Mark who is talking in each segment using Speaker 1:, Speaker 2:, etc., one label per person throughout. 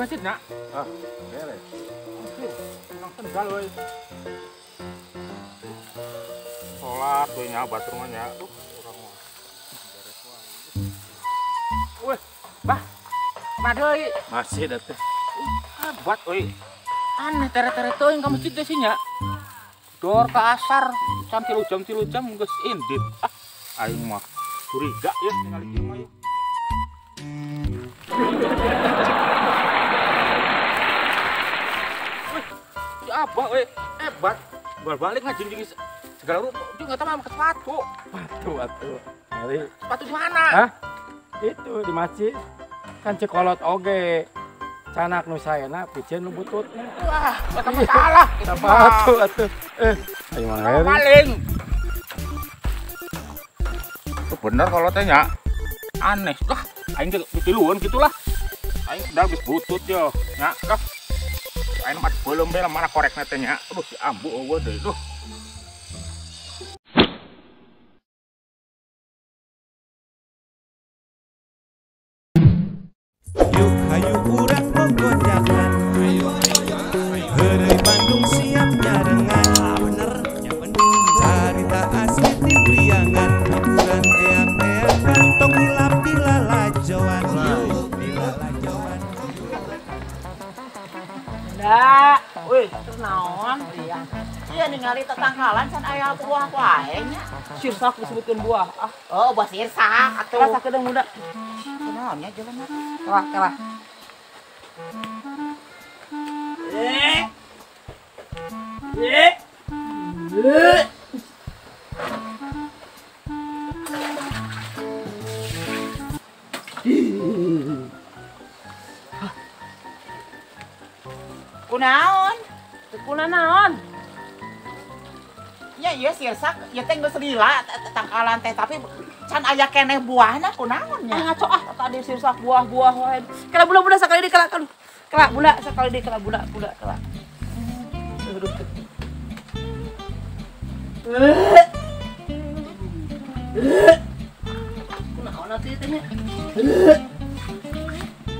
Speaker 1: masjid nak.
Speaker 2: Ah, beres.
Speaker 1: Nang tenggal woi. Sholat woi nyabat rumahnya. Orang mah. Beres wae. Weh, bah. Madoi.
Speaker 2: Masih atuh.
Speaker 1: Buat woi. Aneh tere-tere tuh yang kamu masjid sih nya. Dor ke asar, can 3 jam geus indit. Aing mah curiga ya ningali ieu mah. Si Abah we hebat. Balik ngajin di segala rupa. Dia enggak tahu pakai sepatu.
Speaker 2: Sepatu atuh. Ari.
Speaker 1: Sepatu di mana?
Speaker 2: Hah? Itu di masjid. Kan cekolot oge. Canak nu saena piceun nu bututna.
Speaker 1: Wah, eta masalah.
Speaker 2: Sepatu atuh. Ayo mana ya?
Speaker 1: Paling. Itu bener kalau tanya. Aneh. Lah, aing teh tiluan gitulah. Aing udah geus butut yo. Nya, kah. Aing mah belum bela mana korekna teh nya. Aduh si ambu eueuh deui. Duh.
Speaker 3: Yuk hayu urang gogojakan. Heureuy Bandung siap nyarengan. Bener, ya bener. Carita asli di Priangan. Hiburan eak-eakan. Tong hilap di lalajoan. Di lalajoan.
Speaker 4: Ndak, wih, terus naon? Iya ningali tetangkalan can aya buah wae nya.
Speaker 5: Sirsak disebutkeun buah.
Speaker 4: Oh, buah sirsak atuh.
Speaker 5: Rasa kedeung muda.
Speaker 4: Naon nya jalan mah?
Speaker 5: Kalah.
Speaker 4: Kunaon?
Speaker 5: Kuna naon?
Speaker 4: Ya ieu sirsak, ieu teh geus lila tetangkalan teh tapi can aya keneh buahna kunaon nya?
Speaker 5: Ngaco tadi sirsak buah-buah wae. Kala budak-budak sakali deui kala. Kala budak sakali deui kala budak kala. Kunaon atuh teh nya?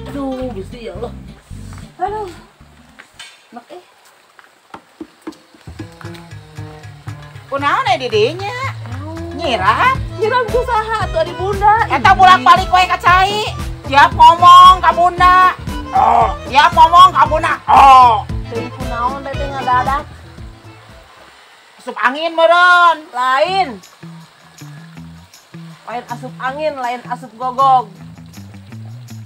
Speaker 5: Aduh, Gusti ya Allah. Aduh. Nek
Speaker 4: Kunaon aya di dieu nya? Nyiram?
Speaker 5: nyiram kusaha atuh di bunda.
Speaker 4: Eta bolak-balik wae ka cai. Tiap ngomong ka bunda. Oh, tiap ngomong ka bunda. Oh.
Speaker 5: Teuing kunaon teh ngadadak.
Speaker 4: Asup angin meureun.
Speaker 5: Lain asup angin, lain asup gogog.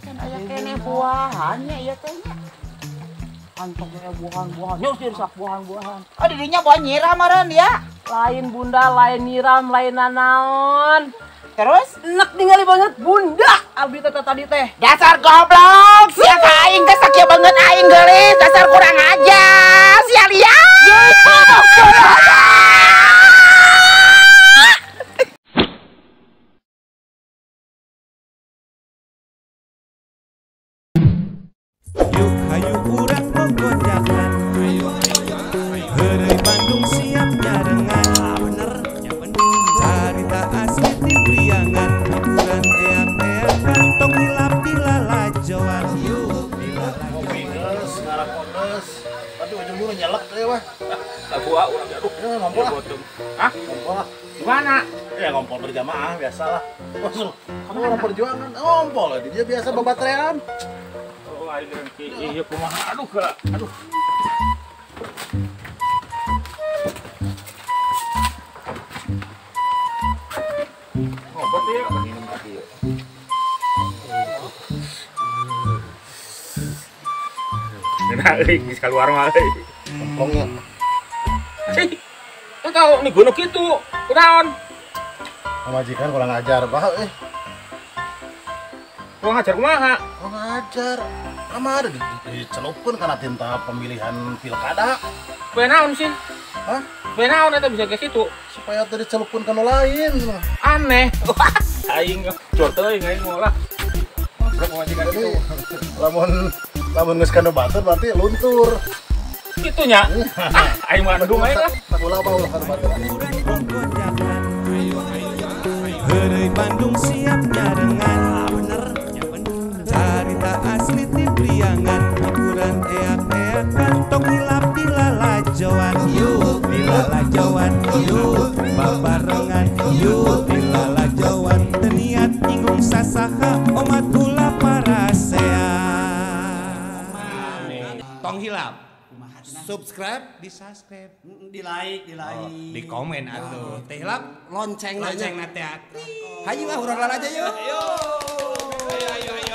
Speaker 4: Kan aya keneh buahan nya ieu teh nya.
Speaker 5: Antongnya buahan-buahan, yuk sirsak buahan-buahan.
Speaker 4: Oh di dinya buah nyiram meureun ya.
Speaker 5: Lain bunda, lain nyiram, lain nanaon.
Speaker 4: Terus
Speaker 5: Enak ningali banget bunda. Abdi teh tadi teh.
Speaker 4: dasar goblok, sia ka aing teh sakieu banget aing geulis, dasar kurang ajar, sia liar.
Speaker 3: Yuk hayu urang gogojakan. Heureuy Bandung siap nyarengan. Bener, ya bener. Carita asli di Priangan. Hiburan eak-eakan. Tong hilap di lalajoan. Di lalajoan.
Speaker 6: Sekarang kodes, tapi ujung-ujung nyelek deh wah.
Speaker 1: Tak gua urang aduh.
Speaker 6: Ya ngompol lah,
Speaker 1: Hah?
Speaker 6: ngompol lah.
Speaker 1: Di mana?
Speaker 6: Ya ngompol berjamaah biasa lah. Maksud, kamu orang perjuangan, ngompol lah. Dia biasa babatrean.
Speaker 1: Oh, aing iya kumaha. Aduh, kala. Aduh. Ngobat ya, minum lagi ya. Nah, bisa keluar mah.
Speaker 6: Ngompolnya.
Speaker 1: Cih, kau nih gunung gitu, kunaon?
Speaker 6: Majikan kurang ajar, bah.
Speaker 1: Gua ngajar kumaha?
Speaker 6: Kurang ajar. Kamar dicelupkan karena tinta pemilihan pilkada.
Speaker 1: Benaon sih?
Speaker 6: Hah?
Speaker 1: Benaon eta bisa ke situ?
Speaker 6: Supaya tadi celupkan ke lain.
Speaker 1: Aneh. Aing jor teuing aing molah. Masuk majikan
Speaker 6: Jadi,
Speaker 1: itu.
Speaker 6: lamun geus kana batur berarti luntur.
Speaker 1: Kitunya. Aing mah ngedung aing lah.
Speaker 6: Tak ulah bae ulah kana batur.
Speaker 3: Heureuy Bandung siap nyarengan. Bener, ya bener. Carita asli di Priangan. tong hilap di lalajoan yuk di lalajoan yuk babarengan yuk di lalajoan teniat inggung sasaha omat ulah parasea tong hilap subscribe di subscribe
Speaker 7: Di like, di like.
Speaker 3: di komen atuh teh hilap
Speaker 7: Lonceng
Speaker 3: lonceng na teh
Speaker 7: Hayu lah urang aja yuk.
Speaker 3: ayo